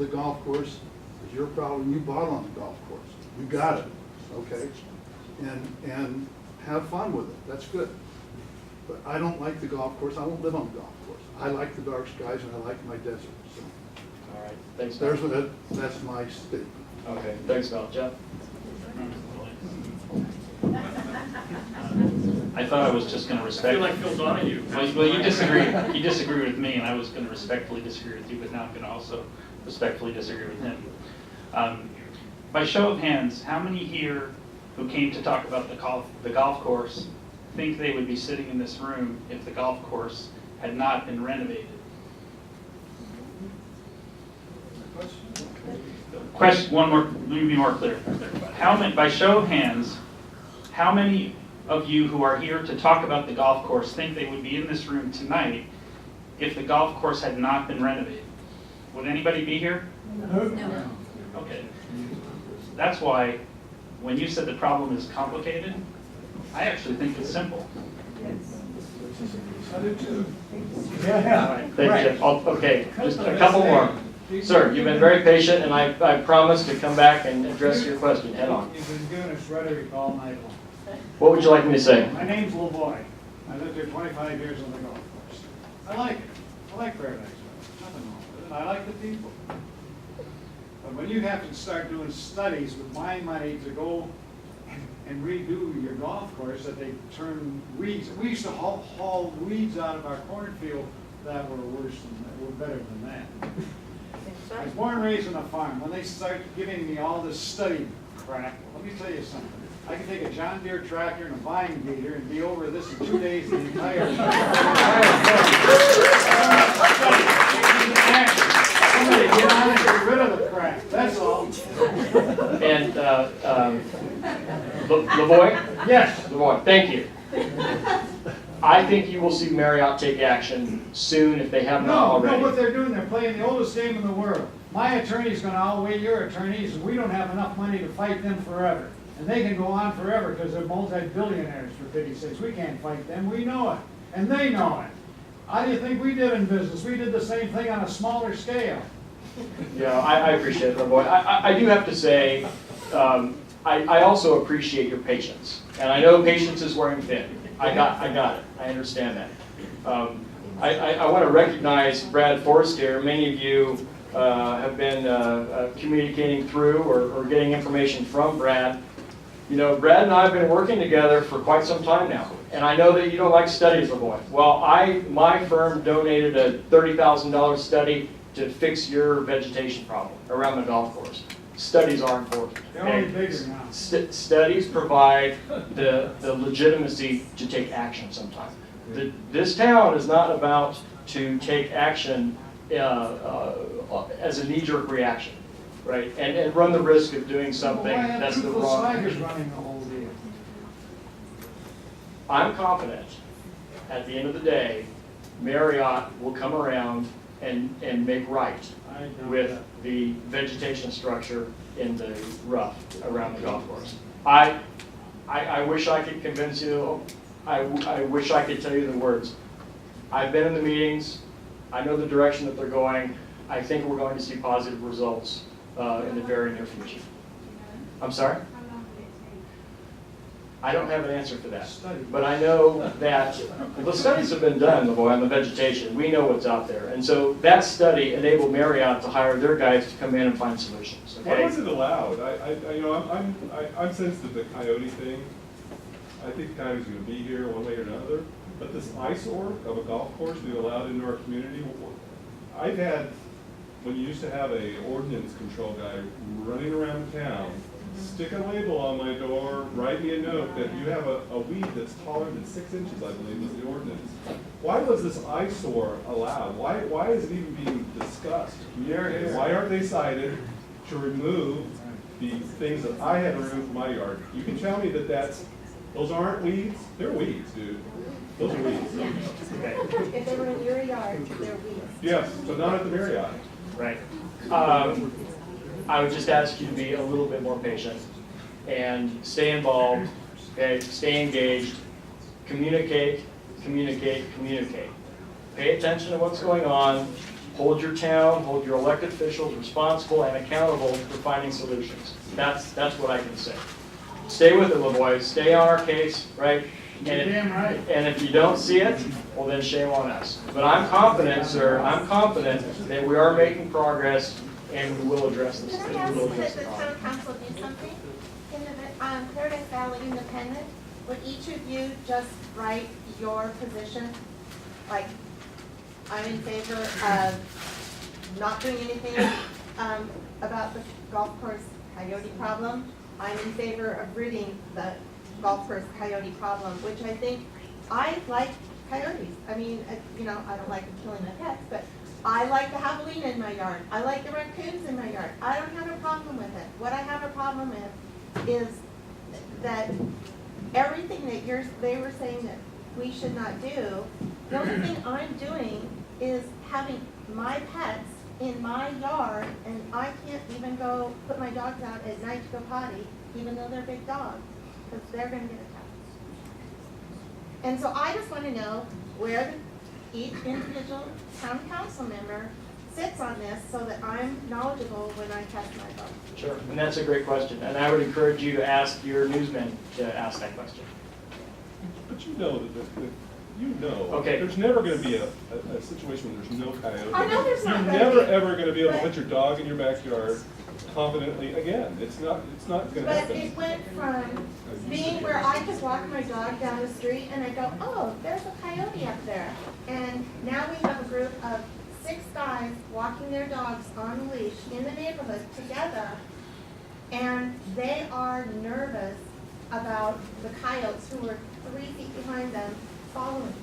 the golf course is your problem. You bought on the golf course. You got it, okay? And have fun with it. That's good. But I don't like the golf course. I won't live on the golf course. I like the dark skies and I like my desert. So All right, thanks, Mel. that's my statement. Okay, thanks, Mel. Jeff? I thought I was just going to I respect. feel like Phil Donahue. Well, you disagree. You disagree with me, and I was going to respectfully disagree with you, but now I'm going to also respectfully disagree with him. By show of hands, how many here who came to talk about the golf course think they would be sitting in this room if the golf course had not been renovated? Question. One more. Let me be more clear. How many? By show of hands, how many of you who are here to talk about the golf course think they would be in this room tonight if the golf course had not been renovated? Would anybody be here? No. Okay. That's why when you said the problem is complicated, I actually think it's simple. I do too. All right, thank you. Okay, just a couple more. Sir, you've been very patient, and I promise to come back and address your question head on. You've been giving us rhetoric all night long. What would you like me to say? My name's LaVoy. I lived here 25 years on the golf course. I like it. I like Paradise Valley. Nothing wrong with it. I like the people. But when you have to start doing studies with my money to go and redo your golf course, that they turn weeds. We used to haul weeds out of our cornfield that were worse than that, were better than that. I was born and raised on a farm. When they start giving me all this study crap, let me tell you something. I can take a John Deere tractor and a vine gator and be over this in 2 days, the entire Somebody get on and get rid of the crap, that's all. And LaVoy? Yes. LaVoy, thank you. I think you will see Marriott take action soon if they have not No, already. what they're doing, they're playing the oldest game in the world. My attorney's gonna outweigh your attorneys, and we don't have enough money to fight them forever. And they can go on forever because they're multi-billionaires, for pity's sakes. We can't fight them, we know it, and they know it. How do you think we did in business? We did the same thing on a smaller scale. Yeah, I appreciate it, LaVoy. I do have to say, I also appreciate your patience. And I know patience is wearing thin. I got it. I understand that. I want to recognize Brad Forrest here. Many of you have been communicating through or getting information from Brad. You know, Brad and I have been working together for quite some time now. And I know that you don't like studies, LaVoy. Well, my firm donated a $30,000 study to fix your vegetation problem around the golf course. Studies are important. They're only bigger now. Studies provide the legitimacy to take action sometimes. This town is not about to take action as a knee-jerk reaction, right? And run the risk of doing something that's the wrong. Sliders running the whole deal. I'm confident at the end of the day, Marriott will come around and make right with the vegetation structure in the rough around the golf course. I wish I could convince you, I wish I could tell you the words. I've been in the meetings, I know the direction that they're going. I think we're going to see positive results in the very near future. I'm sorry? I don't have an answer for that. But I know that the studies have been done, LaVoy, on the vegetation. We know what's out there. And so that study enabled Marriott to hire their guys to come in and find solutions. Why Okay? was it allowed? I'm sensitive to the coyote thing. I think the coyote's going to be here one way or another. But this eyesore of a golf course being allowed into our community, I've had, when you used to have a ordinance control guy running around town, stick a label on my door, write me a note that you have a weed that's taller than 6 inches, I believe was the ordinance. Why was this eyesore allowed? Why is it even being discussed? Communicated? Why aren't they cited to remove the things that I had removed from my yard? You can tell me that those aren't weeds? They're weeds, dude. Those are weeds. If they were in your yard, they're weeds. Yes, but not at the Marriott. Right. I would just ask you to be a little bit more patient and stay involved, okay? Stay engaged, communicate. Pay attention to what's going on. hold your town, hold your elected officials responsible and accountable for finding solutions. That's what I can say. Stay with it, LaVoy, stay on our case, right? You're damn right. And if you don't see it, well then shame on us. But I'm confident, sir, I'm confident that we are making progress and we will address this. Can I We ask will that address the the problem. town council do something? In the, Paradise Valley Independent, would each of you just write your position? Like, I'm in favor of not doing anything, about the golf course coyote problem. I'm in favor of ridding the golf course coyote problem, which I think, I like coyotes. I mean, you know, I don't like them killing my pets, but I like the javelina in my yard. I like the raccoons in my yard. I don't have a problem with it. What I have a problem with is that everything that they were saying that we should not do, the only thing I'm doing is having my pets in my yard, and I can't even go put my dogs out at night to go potty, even though they're big dogs, because they're gonna get attacked. And so I just wanna know where each individual town council member sits on this, so that I'm knowledgeable when I test my vote. Sure, and that's a great question. And I would encourage you to ask your newsmen to ask that question. But you know you know, Okay. there's never gonna be a situation where there's no coyote. I know there's not You're gonna never, be, ever gonna be able to but- let your dog in your backyard confidently again. It's not gonna But happen. it went from being where I could walk my dog down the street and I go, oh, there's a coyote up there. And now we have a group of 6 guys walking their dogs on a leash in the neighborhood together. And they are nervous about the coyotes who are 3 feet behind them following them.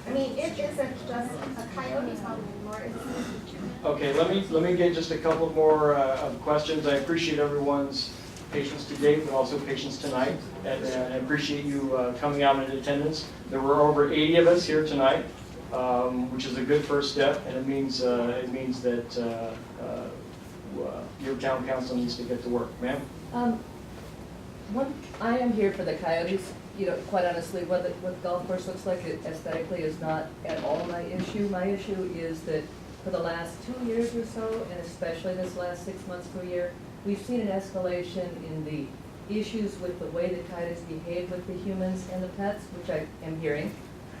I mean, it isn't just a coyote problem anymore, it's Okay, let me get just a couple more questions. I appreciate everyone's patience to date, but also patience tonight. And I appreciate you coming out in attendance. There were over 80 of us here tonight, which is a good first step, and it means that your town council needs to get to work. Ma'am? I am here for the coyotes. You know, quite honestly, what the golf course looks like aesthetically is not at all my issue. My issue is that for the last 2 years or so, and especially this last 6 months to a year, we've seen an escalation in the issues with the way the coyotes behave with the humans and the pets, which I am hearing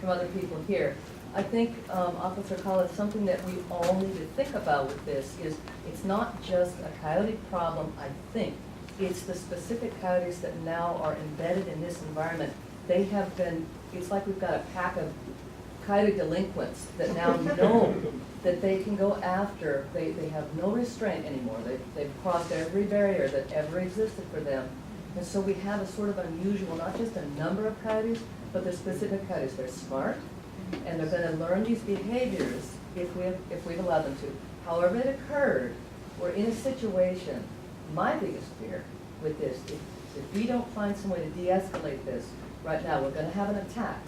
from other people here. I think, Officer Collins, something that we all need to think about with this is it's not just a coyote problem, I think. It's the specific coyotes that now are embedded in this environment. They have been, it's like we've got a pack of coyote delinquents that now know that they can go after, they have no restraint anymore. They've crossed every barrier that ever existed for them. And so we have a sort of unusual, not just a number of coyotes, but they're specific coyotes. They're smart, and they're gonna learn these behaviors if we've allowed them to. However it occurred, we're in a situation, my biggest fear with this, if we don't find some way to de-escalate this, right now, we're gonna have an attack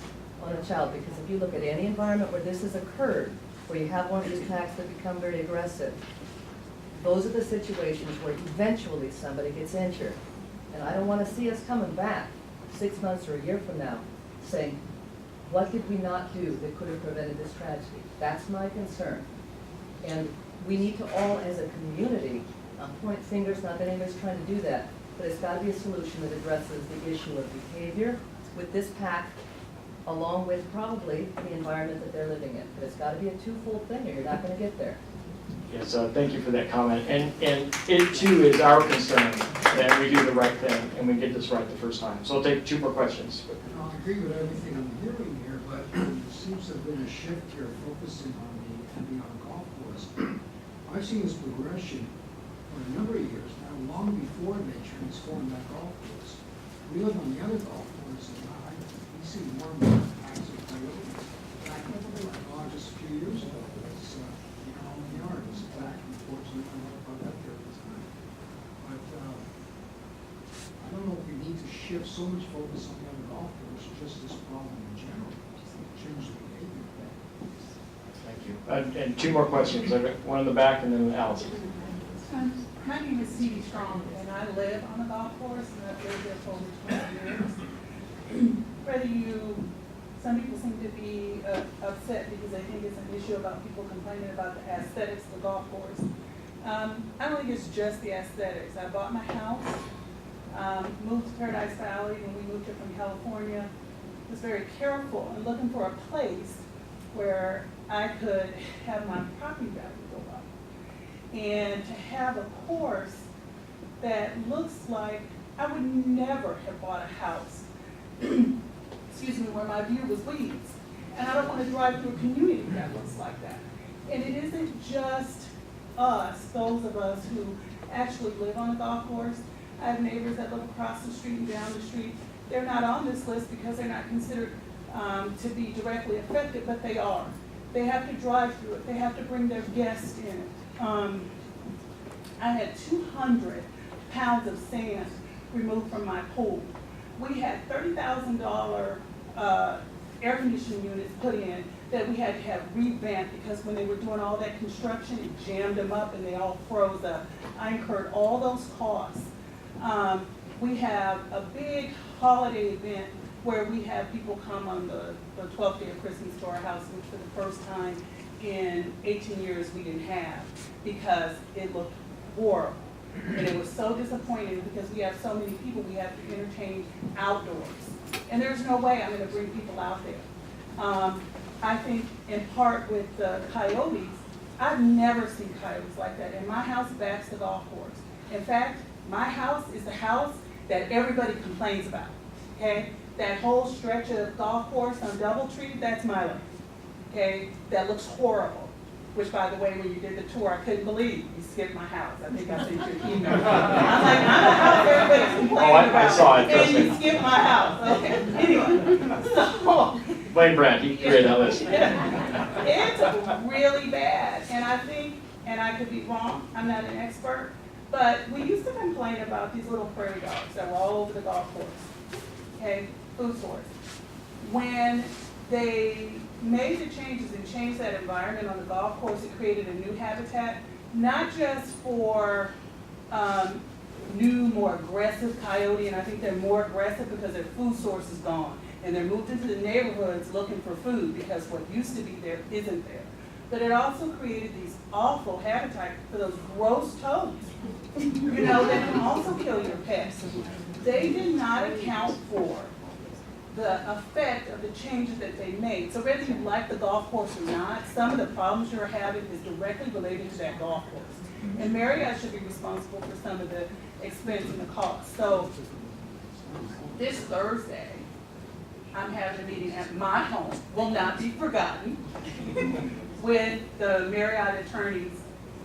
on a child, because if you look at any environment where this has occurred, where you have one of these packs that become very aggressive, those are the situations where eventually somebody gets injured. And I don't wanna see us coming back 6 months or a year from now saying, what did we not do that could have prevented this tragedy? That's my concern. And we need to all, as a community, point fingers, not that anybody's trying to do that, but it's gotta be a solution that addresses the issue of behavior with this pack, along with probably the environment that they're living in. But it's gotta be a twofold thing, or you're not gonna get there. Yes, thank you for that comment. And it too is our concern that we do the right thing and we get this right the first time. So I'll take 2 more questions. I agree with everything I'm hearing here, but there seems to have been a shift here focusing on the ending on golf course. I've seen this progression for a number of years now, long before they transformed that golf course. We live on the other golf course, and we see more and more acts of coyotes. Back just a few years ago, it's, on the yard, it was attacked, unfortunately, I don't know about that there at the time. But, I don't know if we need to shift so much focus on the other golf course, just this problem in general, change the behavior. Thank you. And 2 more questions. I've got one in the back and then Allison. My name is Stevie Strong, and I live on the golf course, and I've lived there for over 20 years. Whether you some people seem to be upset because they think it's an issue about people complaining about the aesthetics of the golf course. I don't think it's just the aesthetics. I bought my house, moved to Paradise Valley when we moved here from California. Was very careful and looking for a place where I could have my property value go up. And to have a course that looks like I would never have bought a house, excuse me, where my view was weeds. And I don't want to drive through a community that looks like that. And it isn't just us, those of us who actually live on a golf course. I have neighbors that live across the street and down the street. They're not on this list because they're not considered to be directly affected, but they are. They have to drive through it. They have to bring their guests in it. I had 200 pounds of sand removed from my pool. We had $30,000 air conditioning units put in that we had to have revamped because when they were doing all that construction, it jammed them up and they all froze up. I incurred all those costs. We have a big holiday event where we have people come on the 12th day of Christmas to our house, which for the first time in 18 years we didn't have because it looked horrible. And it was so disappointing because we have so many people we have to entertain outdoors. And there's no way I'm going to bring people out there. I think in part with the coyotes, I've never seen coyotes like that. And my house backs the golf course. In fact, my house is the house that everybody complains about, okay? That whole stretch of golf course on Doubletree, that's my land, okay? That looks horrible, which by the way, when you did the tour, I couldn't believe you skipped my house. I think I sent you an email. I'm like, I'm the house everybody's complaining about. I saw it, trust And me. you skipped my house, okay? Anyway, so. Blame Brad, he created that list. It's really bad, and I think, and I could be wrong, I'm not an expert, but we used to complain about these little prairie dogs that were all over the golf course, okay, food source. When they made the changes and changed that environment on the golf course, it created a new habitat, not just for new, more aggressive coyote, and I think they're more aggressive because their food source is gone. And they're moved into the neighborhoods looking for food because what used to be there isn't there. But it also created these awful habitat for those gross toads, you know, that can also kill your pets. They did not account for the effect of the changes that they made. So whether you like the golf course or not, some of the problems you're having is directly related to that golf course. And Marriott should be responsible for some of the expense and the cost. So this Thursday, I'm having a meeting at my home, will not be forgotten, with the Marriott attorneys,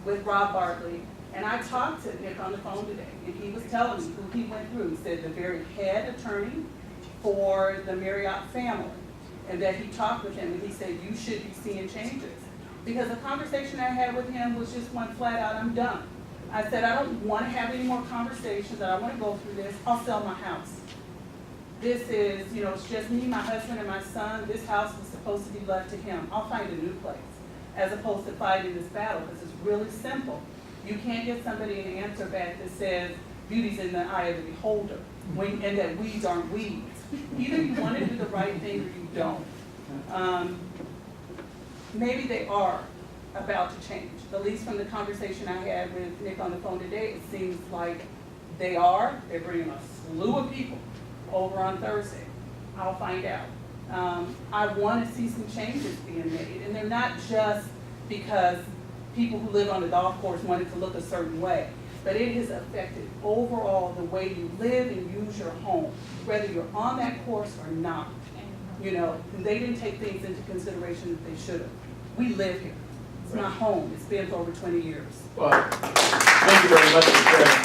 with Rob Bartley. And I talked to Nick on the phone today, and he was telling me who he went through. He said the very head attorney for the Marriott family, and that he talked with him, and he said, you should be seeing changes. Because the conversation I had with him was just one flat out, I'm done. I said, I don't want to have any more conversations, I don't want to go through this, I'll sell my house. This is, you know, it's just me, my husband, and my son. This house was supposed to be left to him. I'll find a new place, as opposed to fighting this battle, because it's really simple. You can't get somebody an answer back that says beauty's in the eye of the beholder, and that weeds aren't weeds. Either you want to do the right thing or you don't. Maybe they are about to change. At least from the conversation I had with Nick on the phone today, it seems like they are. They're bringing a slew of people over on Thursday. I'll find out. I want to see some changes being made, and they're not just because people who live on the golf course wanted to look a certain way, but it has affected overall the way you live and use your home, whether you're on that course or not. You know, they didn't take things into consideration that they should have. We live here. It's my home. It's been for over 20 years. Well, thank you very much for sharing.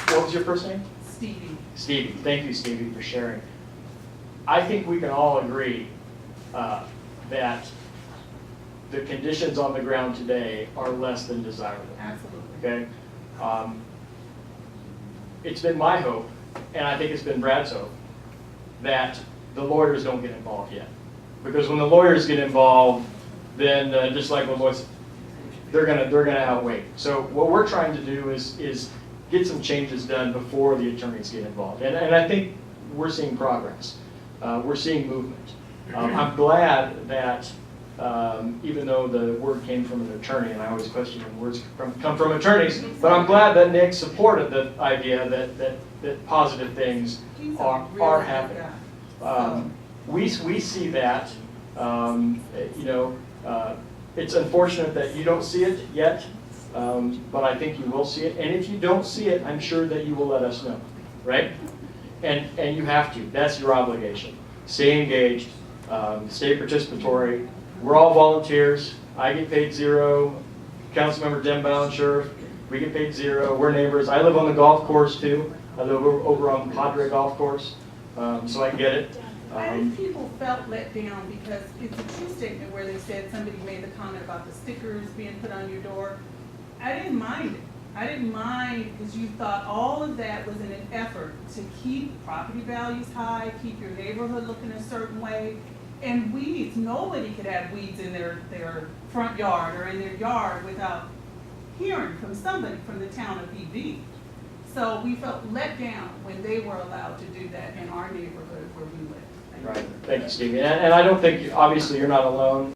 What was your first name? Stevie. Stevie. Thank you, Stevie, for sharing. I think we can all agree that the conditions on the ground today are less than desirable. Absolutely. Okay? It's been my hope, and I think it's been Brad's hope, that the lawyers don't get involved yet. Because when the lawyers get involved, then just like what was, they're gonna outweigh. So what we're trying to do is get some changes done before the attorneys get involved. And I think we're seeing progress. we're seeing movement. I'm glad that, even though the word came from an attorney, and I always question when words come from attorneys, but I'm glad that Nick supported the idea that positive things He's a are really good happening. guy. We see that, it's unfortunate that you don't see it yet, but I think you will see it. And if you don't see it, I'm sure that you will let us know, right? And you have to. That's your obligation. Stay engaged, stay participatory. We're all volunteers. I get paid $0. Councilmember Dembow, Sheriff, we get paid $0. We're neighbors. I live on the golf course too. I live over on Padre Golf Course, so I get it. I think people felt let down because it's a true statement where they said somebody made the comment about the stickers being put on your door. I didn't mind it. I didn't mind because you thought all of that was in an effort to keep property values high, keep your neighborhood looking a certain way. And weeds, nobody could have weeds in their front yard or in their yard without hearing from somebody from the town of EV. So we felt let down when they were allowed to do that in our neighborhood where we live. Right. Thank you, Stevie. And I don't think, obviously, you're not alone.